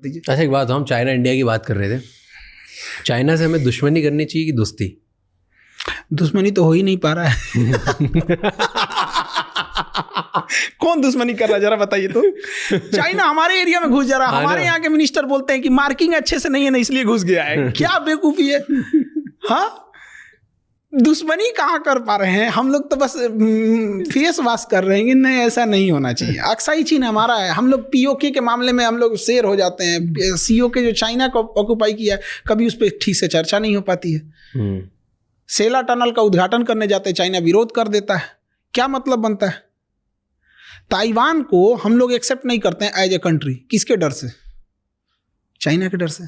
दीजिए। अच्छा एक बात, हम चाइना इंडिया की बात कर रहे थे, चाइना से हमें दुश्मनी करनी चाहिए कि दोस्ती? दुश्मनी तो हो ही नहीं पा रहा है। कौन दुश्मनी कर रहा है जरा बताइए तो। चाइना हमारे एरिया में घुस जा रहा है, हमारे यहाँ के मिनिस्टर बोलते हैं कि मार्किंग अच्छे से नहीं है ना इसलिए घुस गया है। क्या बेवकूफी है। हाँ, दुश्मनी कहाँ कर पा रहे हैं हम लोग, तो बस फेस वॉश कर रहे हैं कि नहीं ऐसा नहीं होना चाहिए। अक्साई चीन हमारा है, हम लोग पीओके के मामले में हम लोग शेर हो जाते हैं। सीओके जो चाइना को ऑक्युपाई किया है, कभी उस पर ठीक से चर्चा नहीं हो पाती है। सेला टनल का उद्घाटन करने जाते हैं, चाइना विरोध कर देता है। क्या मतलब बनता है? ताइवान को हम लोग एक्सेप्ट नहीं करते हैं एज ए कंट्री, किसके डर से? चाइना के डर से।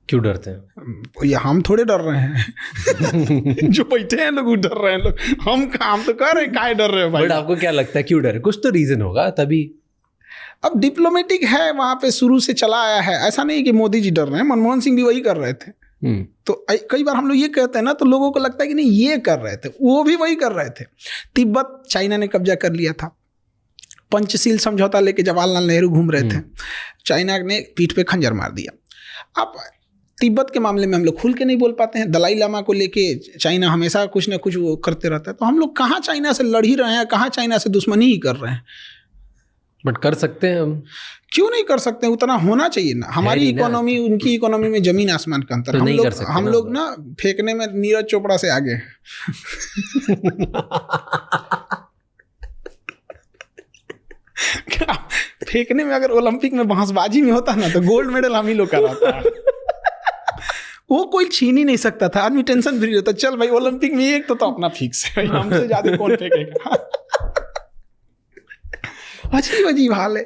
क्यों डरते हैं? ये हम थोड़े डर रहे हैं। जो बैठे हैं लोग डर रहे हैं लोग, हम तो कह रहे हैं काहे डर रहे हो भाई। बट आपको क्या लगता है क्यों डर है? कुछ तो रीजन होगा तभी। अब डिप्लोमेटिक है, वहां पे शुरू से चला आया है। ऐसा नहीं कि मोदी जी डर रहे हैं, मनमोहन सिंह भी वही कर रहे थे। तो कई बार हम लोग ये कहते हैं ना, तो लोगों को लगता है कि नहीं ये कर रहे थे, वो भी वही कर रहे थे। तिब्बत चाइना ने कब्जा कर लिया था, पंचशील समझौता लेके जवाहरलाल नेहरू घूम रहे थे, चाइना ने पीठ पे खंजर मार दिया। अब तिब्बत के मामले में हम लोग खुल के नहीं बोल पाते हैं। दलाई लामा को लेके चाइना हमेशा कुछ ना कुछ वो करते रहता है। तो हम लोग कहाँ चाइना से लड़ ही रहे हैं, कहाँ चाइना से दुश्मनी ही कर रहे हैं। बट कर सकते हैं हम। क्यों नहीं कर सकते? उतना होना चाहिए ना। हमारी इकोनॉमी उनकी इकोनॉमी में जमीन आसमान का अंतर। तो हम लोग ना फेंकने में नीरज चोपड़ा से आगे हैं। फेंकने में अगर ओलंपिक में बांसबाजी में होता ना तो गोल्ड मेडल हम ही लोग का रहता है। वो कोई छीन ही नहीं सकता था, आदमी टेंशन फ्री रहता। चल भाई ओलंपिक में एक तो अपना फिक्स है, हमसे ज्यादा कौन फेंकेगा। अजीब अजीब हाल है,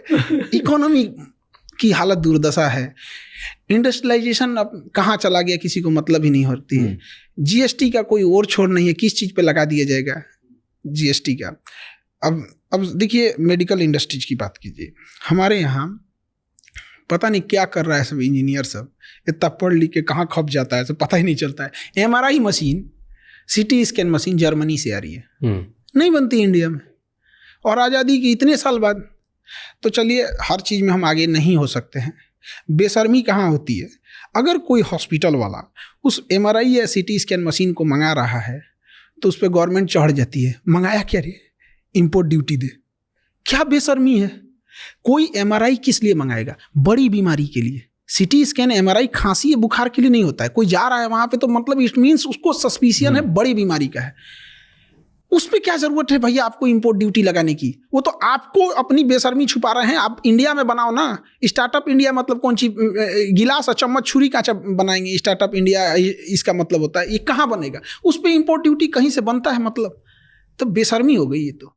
इकोनॉमी की हालत दुर्दशा है। इंडस्ट्रियलाइजेशन अब कहाँ चला गया किसी को मतलब ही नहीं होती है। जीएसटी का कोई और छोर नहीं है, किस चीज़ पे लगा दिया जाएगा जीएसटी का। अब देखिए मेडिकल इंडस्ट्रीज की बात कीजिए, हमारे यहाँ पता नहीं क्या कर रहा है सब इंजीनियर सब, इतना पढ़ लिख के कहाँ खप जाता है सब पता ही नहीं चलता है। MRI machine, CT scan machine Germany से आ रही है, नहीं बनती इंडिया में, और आज़ादी के इतने साल बाद। तो चलिए हर चीज़ में हम आगे नहीं हो सकते हैं। बेशर्मी कहाँ होती है, अगर कोई हॉस्पिटल वाला उस एमआरआई या सीटी स्कैन मशीन को मंगा रहा है तो उस पर गवर्नमेंट चढ़ जाती है, मंगाया क्या रे, इंपोर्ट ड्यूटी दे। क्या बेशर्मी है। कोई एमआरआई किस लिए मंगाएगा? बड़ी बीमारी के लिए। सीटी स्कैन एमआरआई खांसी या बुखार के लिए नहीं होता है। कोई जा रहा है वहाँ पे तो मतलब इट मीन्स उसको सस्पिशियन है बड़ी बीमारी का है। उस पर क्या जरूरत है भैया आपको इंपोर्ट ड्यूटी लगाने की? वो तो आपको अपनी बेशर्मी छुपा रहे हैं। आप इंडिया में बनाओ ना, स्टार्टअप इंडिया मतलब कौन सी गिलास और चम्मच छुरी कांचा बनाएंगे स्टार्टअप इंडिया, इसका मतलब होता है। ये कहाँ बनेगा? उस पर इंपोर्ट ड्यूटी कहीं से बनता है मतलब? तो बेशर्मी हो गई ये तो।